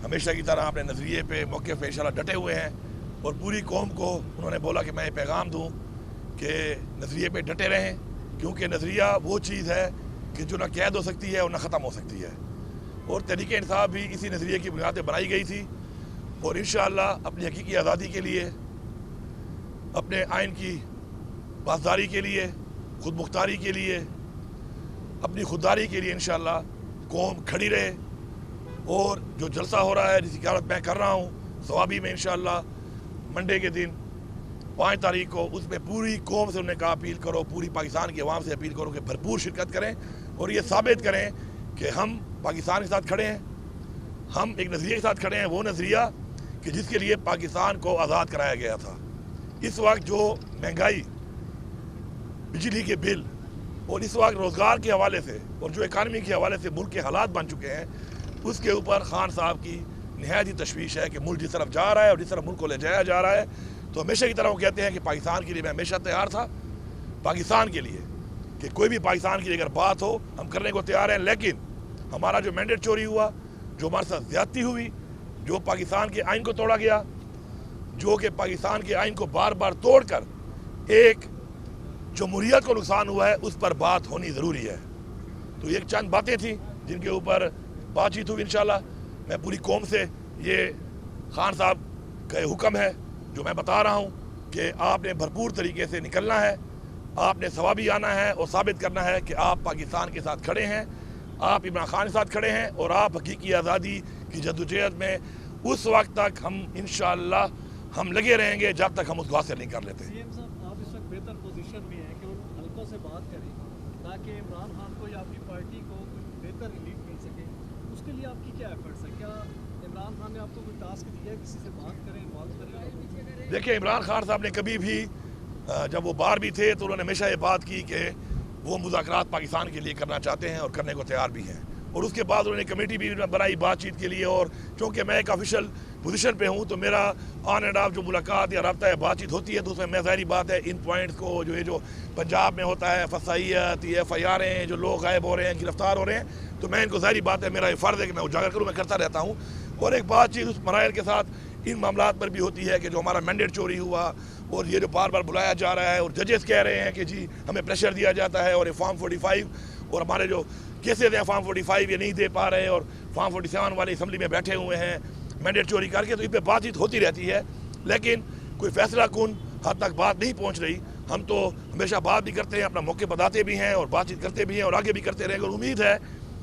ہمیشہ کی طرح اپنے نظریے پہ موقف پہ انشاءاللہ ڈٹے ہوئے ہیں، اور پوری قوم کو انہوں نے بولا کہ میں یہ پیغام دوں کہ نظریے پہ ڈٹے رہیں، کیونکہ نظریہ وہ چیز ہے کہ جو نہ قید ہو سکتی ہے اور نہ ختم ہو سکتی ہے، اور تحریک انصاف بھی اسی نظریے کی بنیاد پہ بنائی گئی تھی، اور انشاءاللہ اپنی حقیقی آزادی کے لیے، اپنے آئین کی پاسداری کے لیے، خود مختاری کے لیے، اپنی خودداری کے لیے انشاءاللہ قوم کھڑی رہے۔ اور جو جلسہ ہو رہا ہے جس کی قیادت میں کر رہا ہوں ثوابی میں انشاءاللہ منڈے کے دن 5 تاریخ کو، اس میں پوری قوم سے انہوں نے کہا اپیل کرو، پوری پاکستان کی عوام سے اپیل کرو کہ بھرپور شرکت کریں اور یہ ثابت کریں کہ ہم پاکستان کے ساتھ کھڑے ہیں، ہم ایک نظریے کے ساتھ کھڑے ہیں، وہ نظریہ کہ جس کے لیے پاکستان کو آزاد کرایا گیا تھا۔ اس وقت جو مہنگائی، بجلی کے بل اور اس وقت روزگار کے حوالے سے اور جو اکانومی کے حوالے سے ملک کے حالات بن چکے ہیں، اس کے اوپر خان صاحب کی نہایت ہی تشویش ہے کہ ملک جس طرف جا رہا ہے اور جس طرف ملک کو لے جایا جا رہا ہے، تو ہمیشہ کی طرح وہ کہتے ہیں کہ پاکستان کے لیے میں ہمیشہ تیار تھا، پاکستان کے لیے کہ کوئی بھی پاکستان کی اگر بات ہو ہم کرنے کو تیار ہیں، لیکن ہمارا جو مینڈیٹ چوری ہوا، جو ہمارے ساتھ زیادتی ہوئی، جو پاکستان کے آئین کو توڑا گیا، جو کہ پاکستان کے آئین کو بار بار توڑ کر ایک جمہوریت کو نقصان ہوا ہے، اس پر بات ہونی ضروری ہے۔ تو یہ چند باتیں تھیں جن کے اوپر بات چیت ہوئی۔ انشاءاللہ میں پوری قوم سے یہ خان صاحب کا حکم ہے جو میں بتا رہا ہوں کہ آپ نے بھرپور طریقے سے نکلنا ہے، آپ نے ثوابی آنا ہے اور ثابت کرنا ہے کہ آپ پاکستان کے ساتھ کھڑے ہیں، آپ عمران خان کے ساتھ کھڑے ہیں، اور آپ حقیقی آزادی کی جدوجہد میں اس وقت تک ہم انشاءاللہ ہم لگے رہیں گے جب تک ہم اس کو حاصل نہیں کر لیتے۔ سی ایم صاحب، آپ اس وقت بہتر پوزیشن میں ہیں کہ ان حلقوں سے بات کریں تاکہ عمران خان کو یا اپنی پارٹی کو کچھ بہتر ریلیف مل سکے، اس کے لیے آپ کی کیا ایفرٹس ہیں؟ کیا عمران خان نے آپ کو کوئی ٹاسک دیا ہے کسی سے بات کریں، انوالو کریں؟ دیکھیں، عمران خان صاحب نے کبھی بھی جب وہ باہر بھی تھے تو انہوں نے ہمیشہ یہ بات کی کہ وہ مذاکرات پاکستان کے لیے کرنا چاہتے ہیں اور کرنے کو تیار بھی ہیں، اور اس کے بعد انہوں نے کمیٹی بھی بنائی بات چیت کے لیے، اور چونکہ میں ایک آفیشیل پوزیشن پہ ہوں تو میرا آن اینڈ آف جو ملاقات یا رابطہ ہے بات چیت ہوتی ہے، تو اس میں ظاہری بات ہے ان پوائنٹس کو جو پنجاب میں ہوتا ہے، فسائیت، یہ FIR جو لوگ غائب ہو رہے ہیں، گرفتار ہو رہے ہیں، تو میں ان کو ظاہری بات ہے میرا یہ فرض ہے کہ میں اجاگر کروں، میں کرتا رہتا ہوں، اور ایک بات چیت اس مراحل کے ساتھ ان معاملات پر بھی ہوتی ہے کہ جو ہمارا مینڈیٹ چوری ہوا اور یہ جو بار بار بلایا جا رہا ہے اور ججز کہہ رہے ہیں کہ جی ہمیں پریشر دیا جاتا ہے، اور یہ فارم 45 اور ہمارے جو کیسز ہیں فارم 45 یہ نہیں دے پا رہے، اور فارم 47 والے اسمبلی میں بیٹھے ہوئے ہیں مینڈیٹ چوری کر کے، تو اس پہ بات چیت ہوتی رہتی ہے، لیکن کوئی فیصلہ کن حد تک بات نہیں پہنچ رہی۔ ہم تو ہمیشہ بات بھی کرتے ہیں، اپنا موقع بتاتے بھی ہیں اور بات چیت کرتے بھی ہیں، اور آگے بھی کرتے رہیں گے، اور امید ہے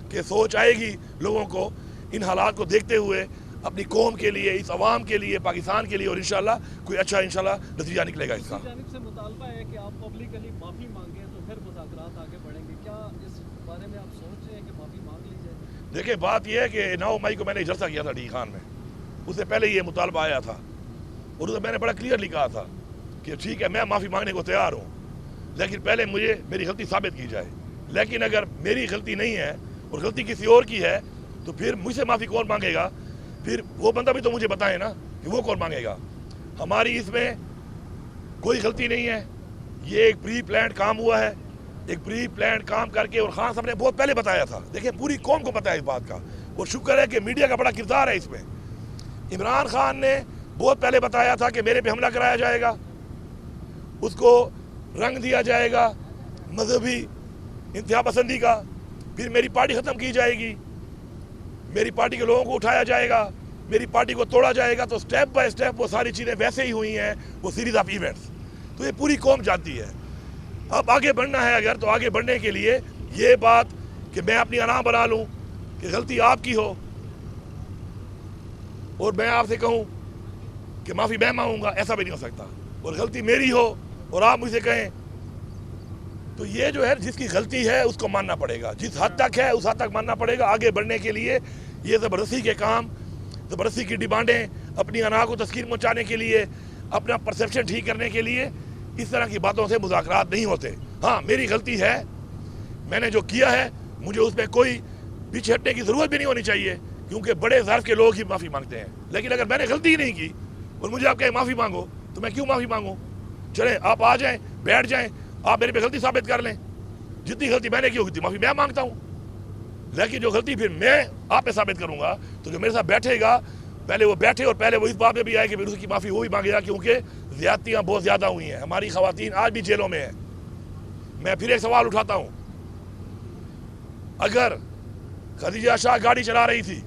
کہ سوچ آئے گی لوگوں کو ان حالات کو دیکھتے ہوئے اپنی قوم کے لیے، اس عوام کے لیے، پاکستان کے لیے، اور انشاءاللہ کوئی اچھا انشاءاللہ نتیجہ نکلے گا اس کا۔ جانب سے مطالبہ ہے کہ آپ پبلکلی معافی مانگیں تو پھر مذاکرات آگے بڑھیں گے، کیا اس بارے میں آپ سوچ رہے ہیں کہ معافی مانگ لی جائے؟ دیکھیں، بات یہ ہے کہ 9 مئی کو میں نے جلسہ کیا تھا ڈی خان میں، اس سے پہلے یہ مطالبہ آیا تھا، اور اس میں نے بڑا کلیئرلی کہا تھا کہ ٹھیک ہے میں معافی مانگنے کو تیار ہوں، لیکن پہلے مجھے میری غلطی ثابت کی جائے، لیکن اگر میری غلطی نہیں ہے اور غلطی کسی اور کی ہے تو پھر مجھ سے معافی کون مانگے گا؟ پھر وہ بندہ بھی تو مجھے بتائے نا کہ وہ کون مانگے گا۔ ہماری اس میں کوئی غلطی نہیں ہے، یہ ایک پری پلانڈ کام ہوا ہے، ایک پری پلانڈ کام کر کے، اور خان صاحب نے بہت پہلے بتایا تھا، دیکھیں پوری قوم کو پتہ ہے اس بات کا، اور شکر ہے کہ میڈیا کا بڑا کردار ہے اس میں۔ عمران خان نے بہت پہلے بتایا تھا کہ میرے پہ حملہ کرایا جائے گا، اس کو رنگ دیا جائے گا مذہبی انتہا پسندی کا، پھر میری پارٹی ختم کی جائے گی، میری پارٹی کے لوگوں کو اٹھایا جائے گا، میری پارٹی کو توڑا جائے گا، تو سٹیپ بائی سٹیپ وہ ساری چیزیں ویسے ہی ہوئی ہیں، وہ سیریز آف ایونٹس، تو یہ پوری قوم جانتی ہے۔ اب آگے بڑھنا ہے اگر، تو آگے بڑھنے کے لیے یہ بات کہ میں اپنی انا بنا لوں کہ غلطی آپ کی ہو اور میں آپ سے کہوں کہ معافی میں مانگوں گا، ایسا بھی نہیں ہو سکتا، اور غلطی میری ہو اور آپ مجھ سے کہیں، تو یہ جو ہے جس کی غلطی ہے اس کو ماننا پڑے گا، جس حد تک ہے اس حد تک ماننا پڑے گا۔ آگے بڑھنے کے لیے یہ زبردستی کے کام، زبردستی کی ڈیمانڈیں، اپنی انا کو تسکین پہنچانے کے لیے، اپنا پرسیپشن ٹھیک کرنے کے لیے، اس طرح کی باتوں سے مذاکرات نہیں ہوتے۔ ہاں میری غلطی ہے، میں نے جو کیا ہے مجھے اس میں کوئی پیچھے ہٹنے کی ضرورت بھی نہیں ہونی چاہیے، کیونکہ بڑے ظرف کے لوگ ہی معافی مانگتے ہیں، لیکن اگر میں نے غلطی ہی نہیں کی اور مجھے آپ کہیں معافی مانگو تو میں کیوں معافی مانگوں؟ چلیں آپ آ جائیں، بیٹھ جائیں، آپ میرے پہ غلطی ثابت کر لیں، جتنی غلطی میں نے کی ہوگی معافی میں مانگتا ہوں، لیکن جو غلطی پھر میں آپ پہ ثابت کروں گا تو جو میرے ساتھ بیٹھے گا پہلے وہ بیٹھے اور پہلے وہ اس بات میں بھی آئے کہ پھر اس کی معافی وہ بھی مانگے گا، کیونکہ زیادتیاں بہت زیادہ ہوئی ہیں، ہماری خواتین آج بھی جیلوں میں ہیں۔ میں پھر ایک سوال اٹھاتا ہوں، اگر خدیجہ شاہ گاڑی چلا رہی تھی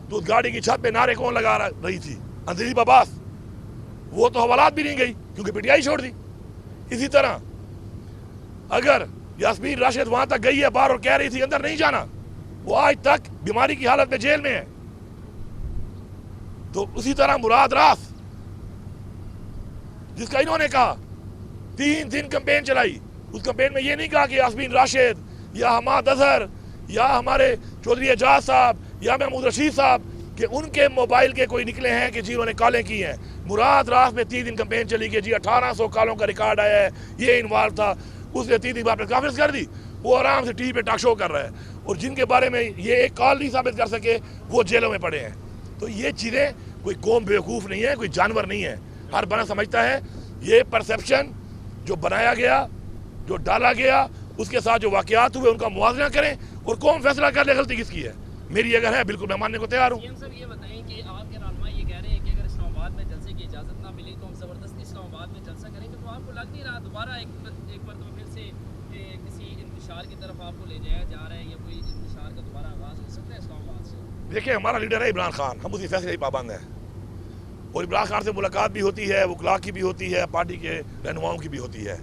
تو اس گاڑی کی چھت پہ نعرے کون لگا رہی تھی؟ اندریب عباس۔ وہ تو حوالات بھی نہیں گئی کیونکہ پی ٹی آئی چھوڑ دی۔ اسی طرح اگر یاسمین راشد وہاں تک گئی ہے باہر اور کہہ رہی تھی اندر نہیں جانا، وہ آج تک بیماری کی حالت میں جیل میں ہے۔ تو اسی طرح مراد راس، جس کا انہوں نے کہا 3 دن کمپین چلائی، اس کمپین میں یہ نہیں کہا کہ یاسمین راشد یا حماد اظہر یا ہمارے چودھری اعجاز صاحب یا محمود رشید صاحب کہ ان کے موبائل کے کوئی نکلے ہیں کہ جی انہوں نے کالیں کی ہیں۔ مراد راس میں 3 دن کمپین چلی کہ جی 1800 کالوں کا ریکارڈ آیا ہے، یہ انوالو تھا، اس نے 3 دن بعد پریس کانفرنس کر دی، وہ آرام سے ٹی وی پہ ٹاک شو کر رہا ہے، اور جن کے بارے میں یہ ایک کال نہیں ثابت کر سکے وہ جیلوں میں پڑے ہیں۔ تو یہ چیزیں کوئی قوم بیوقوف نہیں ہے، کوئی جانور نہیں ہے، ہر بندہ سمجھتا ہے۔ یہ پرسیپشن جو بنایا گیا، جو ڈالا گیا، اس کے ساتھ جو واقعات ہوئے ان کا موازنہ کریں اور قوم فیصلہ کر لے غلطی کس کی ہے۔ میری اگر ہے بالکل میں ماننے کو تیار ہوں۔ صاحب یہ بتائیں کہ آپ کے رہنما یہ کہہ رہے ہیں کہ اگر اسلام آباد میں جلسے کی اجازت نہ ملی تو ہم زبردستی اسلام آباد میں جلسہ کریں گے، تو آپ کو لگ نہیں رہا دوبارہ ایک مرتبہ پھر سے کسی انتشار کی طرف آپ کو لے جایا جا رہا ہے، یا کوئی انتشار کا دوبارہ آغاز ہو سکتا ہے اسلام آباد سے؟ دیکھیں ہمارا لیڈر ہے عمران خان، ہم اسی فیصلے کی پابند ہیں، اور عمران خان سے ملاقات بھی ہوتی ہے، وکلاء کی بھی ہوتی ہے، پارٹی کے رہنماؤں کی بھی ہوتی ہے۔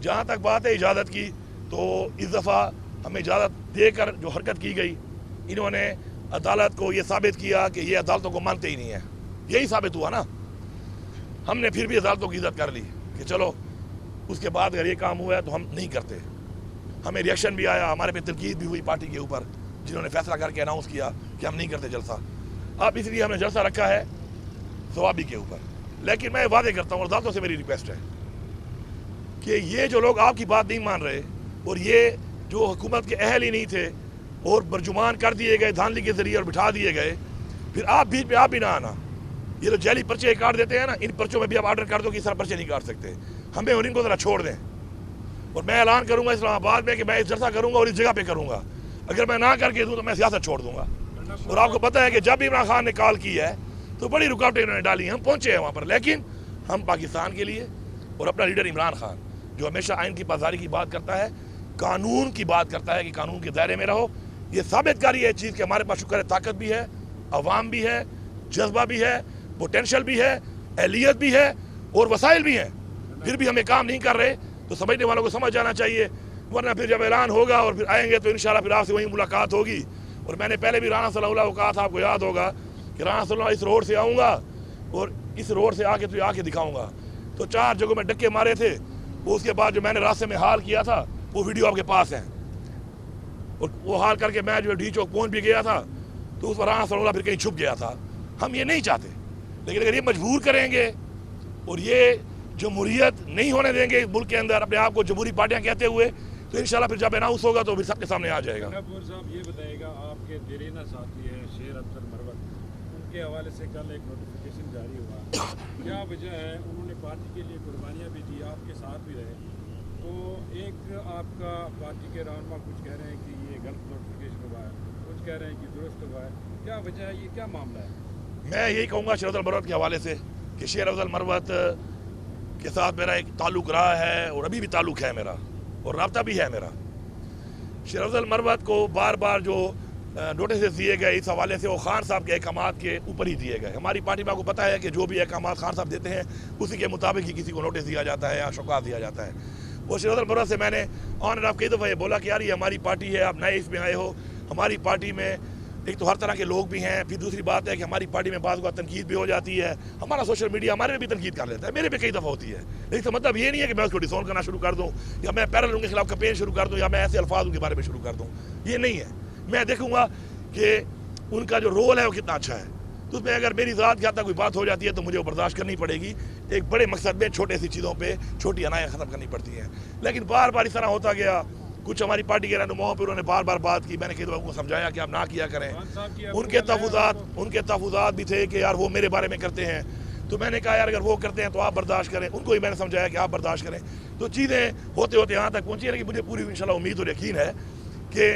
جہاں تک بات ہے اجازت کی، تو اس دفعہ ہمیں اجازت دے کر جو حرکت کی گئی، انہوں نے عدالت کو یہ ثابت کیا کہ یہ عدالتوں کو مانتے ہی نہیں ہیں، یہی ثابت ہوا نا۔ ہم نے پھر بھی عدالتوں کی عزت کر لی کہ چلو اس کے بعد اگر یہ کام ہوا ہے تو ہم نہیں کرتے۔ ہمیں ریئیکشن بھی آیا، ہمارے پہ تنقید بھی ہوئی پارٹی کے اوپر، جنہوں نے فیصلہ کر کے اناؤنس کیا کہ ہم نہیں کرتے جلسہ۔ اب اس لیے ہم نے جلسہ رکھا ہے ثوابی کے اوپر، لیکن میں واضح کرتا ہوں اور عدالتوں سے میری ریکویسٹ ہے کہ یہ جو لوگ آپ کی بات نہیں مان رہے اور یہ جو حکومت کے اہل ہی نہیں تھے اور برجمان کر دیے گئے دھاندلی کے ذریعے اور بٹھا دیے گئے، پھر آپ بیچ پہ آپ بھی نہ آنا۔ یہ جو جعلی پرچے کاٹ دیتے ہیں نا، ان پرچوں میں بھی آپ آرڈر کر دو کہ اس طرح پرچے نہیں کاٹ سکتے، ہمیں اور ان کو ذرا چھوڑ دیں۔ اور میں اعلان کروں گا اسلام آباد میں کہ میں اس جلسہ کروں گا اور اس جگہ پہ کروں گا، اگر میں نہ کر کے دوں تو میں سیاست چھوڑ دوں گا۔ اور آپ کو پتہ ہے کہ جب بھی عمران خان نے کال کی ہے تو بڑی رکاوٹیں انہوں نے ڈالی، ہم پہنچے ہیں وہاں پر، لیکن ہم پاکستان کے لیے اور اپنا لیڈر عمران خان جو ہمیشہ آئین کی پاسداری کی بات کرتا ہے، قانون کی بات کرتا ہے کہ قانون کے دائرے میں رہو، یہ ثابت کاری ہے چیز کہ ہمارے پاس شکر ہے طاقت بھی ہے، عوام بھی ہے، جذبہ بھی ہے، پوٹینشل بھی ہے، اہلیت بھی ہے اور وسائل بھی ہیں، پھر بھی ہمیں کام نہیں کر رہے تو سمجھنے والوں کو سمجھ جانا چاہیے، ورنہ پھر جب اعلان ہوگا اور پھر آئیں گے تو انشاءاللہ پھر آپ سے وہیں ملاقات ہوگی۔ اور میں نے پہلے بھی رانا صلی اللہ علیہ کو کہا تھا، آپ کو یاد ہوگا کہ رانا صلی اللہ اس روڈ سے آؤں گا اور اس روڈ سے آ کے دکھاؤں گا۔ تو 4 جگہوں میں ڈکے مارے تھے، وہ اس کے بعد جو میں نے راستے میں حال کیا تھا وہ ویڈیو آپ کے پاس ہیں، اور وہ حال کر کے میں جو ڈی چوک پہنچ بھی گیا تھا تو اس پر رانا صلی اللہ پھر کہیں چھپ گیا تھا۔ ہم یہ نہیں چاہتے، لیکن اگر یہ مجبور کریں گے اور یہ جمہوریت نہیں ہونے دیں گے اس ملک کے اندر اپنے آپ کو جمہوری پارٹیاں کہتے ہوئے، تو انشاءاللہ پھر جب اناؤنس ہوگا تو پھر سب کے سامنے آ جائے گا۔ صاحب یہ بتائے گا، آپ کے دیرینہ ساتھی ہیں شیر افضل مروت، ان کے حوالے سے کل ایک نوٹیفیکیشن جاری ہوا، کیا وجہ ہے؟ انہوں نے پارٹی کے لیے قربانیاں بھی دی، آپ کے ساتھ بھی رہے، تو ایک آپ کا پارٹی کے رہنما کچھ کہہ رہے ہیں کہ یہ غلط نوٹیفیکیشن ہوا ہے، کچھ کہہ رہے ہیں کہ درست ہوا ہے، کیا وجہ ہے؟ یہ کیا معاملہ ہے؟ میں یہی کہوں گا شیر افضل مروت کے حوالے سے کہ شیر افضل مروت کے ساتھ میرا ایک تعلق رہا ہے اور ابھی بھی تعلق ہے میرا اور رابطہ بھی ہے میرا۔ شیر افضل مروت کو بار بار جو نوٹسز دیے گئے اس حوالے سے وہ خان صاحب کے احکامات کے اوپر ہی دیے گئے۔ ہماری پارٹی میں آپ کو پتہ ہے کہ جو بھی احکامات خان صاحب دیتے ہیں اسی کے مطابق ہی کسی کو نوٹس دیا جاتا ہے یا شوکات دیا جاتا ہے۔ وہ شیر افضل مروت سے میں نے آن اینڈ آف کئی دفعہ یہ بولا کہ یار یہ ہماری پارٹی ہے، آپ نئے اس میں آئے ہو، ہماری پارٹی میں ایک تو ہر طرح کے لوگ بھی ہیں، پھر دوسری بات ہے کہ ہماری پارٹی میں بعض اوقات تنقید بھی ہو جاتی ہے، ہمارا سوشل میڈیا ہمارے بھی تنقید کر لیتا ہے، میرے پہ کئی دفعہ ہوتی ہے، لیکن مطلب یہ نہیں ہے کہ میں اس کو ڈسون کرنا شروع کر دوں یا میں پیرل ان کے خلاف کمپین شروع کر دوں یا میں ایسے الفاظ ان کے بارے میں شروع کر دوں، یہ نہیں ہے۔ میں دیکھوں گا کہ ان کا جو رول ہے وہ کتنا اچھا ہے، تو اس میں اگر میری ذات کے حد تک کوئی بات ہو جاتی ہے تو مجھے وہ برداشت کرنی پڑے گی۔ ایک بڑے مقصد میں چھوٹے سی چیزوں پہ چھوٹی انائیں ختم کرنی پڑتی ہیں، لیکن بار بار اس طرح ہوتا گیا۔ کچھ ہماری پارٹی کے رہنماؤں پہ انہوں نے بار بار بات کی، میں نے کئی دفعہ ان کو سمجھایا کہ آپ نہ کیا کریں۔ ان کے تحفظات بھی تھے کہ یار وہ میرے بارے میں کرتے ہیں، تو میں نے کہا یار اگر وہ کرتے ہیں تو آپ برداشت کریں، ان کو ہی میں نے سمجھایا کہ آپ برداشت کریں۔ تو چیزیں ہوتے ہوتے یہاں تک پہنچی، لیکن مجھے پوری انشاءاللہ امید اور یقین ہے کہ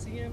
CM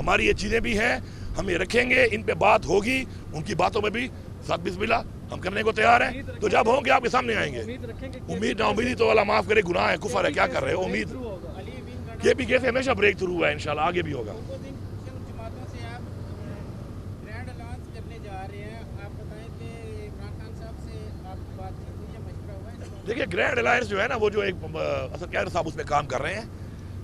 ہماری یہ چیزیں بھی ہیں, ہم یہ رکھیں گے, ان پہ بات ہوگی, ان کی باتوں میں بھی ساتھ بسم اللہ ہم کرنے کو تیار ہیں. تو جب ہوں گے آپ کے سامنے آئیں گے. امید رکھیں گے امید نا امیدی تو اللہ معاف کرے, گناہ ہے, کفر ہے, کیا کر رہے ہو. امید کے پی کے سے ہمیشہ بریک تھرو ہوا ہے, انشاءاللہ آگے بھی ہوگا. جماعتوں سے آپ گرینڈ الانس کرنے جا رہے ہیں, آپ بتائیں کہ عمران خان صاحب سے آپ کی بات چیت ہوئی یا مشورہ ہوا ہے؟ دیکھیے گرینڈ الائنس جو ہے نا, وہ جو ایک اسد قیادر صاحب اس میں کام کر رہے ہیں,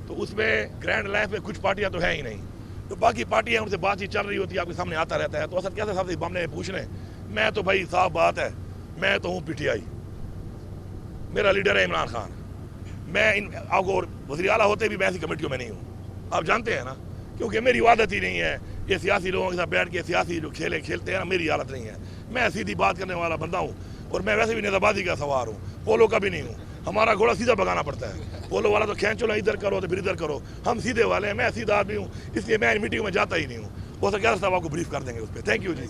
تو اس میں گرینڈ الائنس میں کچھ پارٹیاں تو ہیں ہی نہیں, تو باقی پارٹیاں ان سے بات چیت چل رہی ہوتی ہے, آپ کے سامنے آتا رہتا ہے. تو اسد قیادر صاحب سے معاملے میں پوچھ لیں. میں تو بھائی صاف بات ہے, میں تو ہوں پی ٹی آئی, میرا لیڈر ہے عمران خان. میں آپ کو وزیر اعلیٰ ہوتے بھی میں ایسی کمیٹیوں میں نہیں ہوں, آپ جانتے ہیں نا, کیونکہ میری عادت ہی نہیں ہے یہ سیاسی لوگوں کے ساتھ بیٹھ کے سیاسی جو کھیلتے ہیں نا, میری عادت نہیں ہے. میں سیدھی بات کرنے والا بندہ ہوں, اور میں ویسے بھی نیزہ بازی کا سوار ہوں, پولو کا بھی نہیں ہوں. ہمارا گھوڑا سیدھا بگانا پڑتا ہے, پولو والا تو کھینچو نا ادھر کرو تو پھر ادھر کرو, ہم سیدھے والے ہیں. میں سیدھا آدمی ہوں, اس لیے میں ان میٹنگ میں جاتا ہی نہیں ہوں. وہ سر کیا صاحب آپ کو بریف کر دیں گے اس پہ. Thank you G.